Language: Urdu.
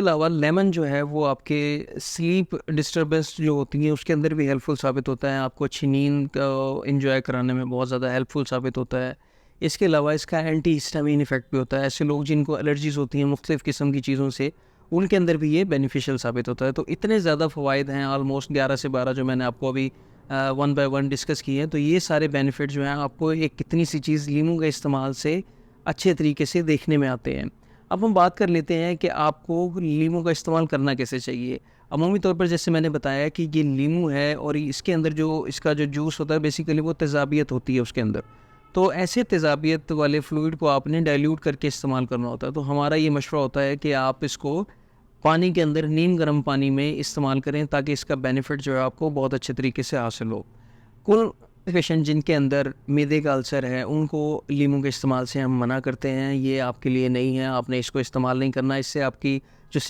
علاوہ لیمن جو ہے وہ آپ کے سلیپ ڈسٹربنس جو ہوتی ہیں اس کے اندر بھی ہیلپ فل ثابت ہوتا ہے، آپ کو اچھی نیند انجوائے کرانے میں بہت زیادہ ہیلپ فل ثابت ہوتا ہے۔ اس کے علاوہ اس کا اینٹی ہسٹامین افیکٹ بھی ہوتا ہے، ایسے لوگ جن کو الرجیز ہوتی ہیں مختلف قسم کی چیزوں سے، ان کے اندر بھی یہ بینیفیشیل ثابت ہوتا ہے۔ تو اتنے زیادہ فوائد ہیں، آلموسٹ 11 سے 12 جو میں نے آپ کو ابھی ون بائی ون ڈسکس کی ہیں۔ تو یہ سارے بینیفٹ جو ہیں آپ کو ایک کتنی سی چیز لیموں کے استعمال سے اچھے طریقے سے دیکھنے میں آتے ہیں۔ اب ہم بات کر لیتے ہیں کہ آپ کو لیموں کا استعمال کرنا کیسے چاہیے۔ عمومی طور پر جیسے میں نے بتایا کہ یہ لیموں ہے اور اس کے اندر جو اس کا جو جوس ہوتا ہے بیسیکلی وہ تیزابیت ہوتی ہے اس کے اندر، تو ایسے تیزابیت والے فلوئڈ کو آپ نے ڈائلیوٹ کر کے استعمال کرنا ہوتا ہے۔ تو ہمارا یہ مشورہ ہوتا ہے کہ آپ اس کو پانی کے اندر نیم گرم پانی میں استعمال کریں تاکہ اس کا بینیفٹ جو ہے آپ کو بہت اچھے طریقے سے حاصل ہو۔ کل پیشنٹ جن کے اندر میدے کا السر ہے ان کو لیموں کے استعمال سے ہم منع کرتے ہیں، یہ آپ کے لیے نہیں ہے، آپ نے اس کو استعمال نہیں کرنا، اس سے آپ کی جو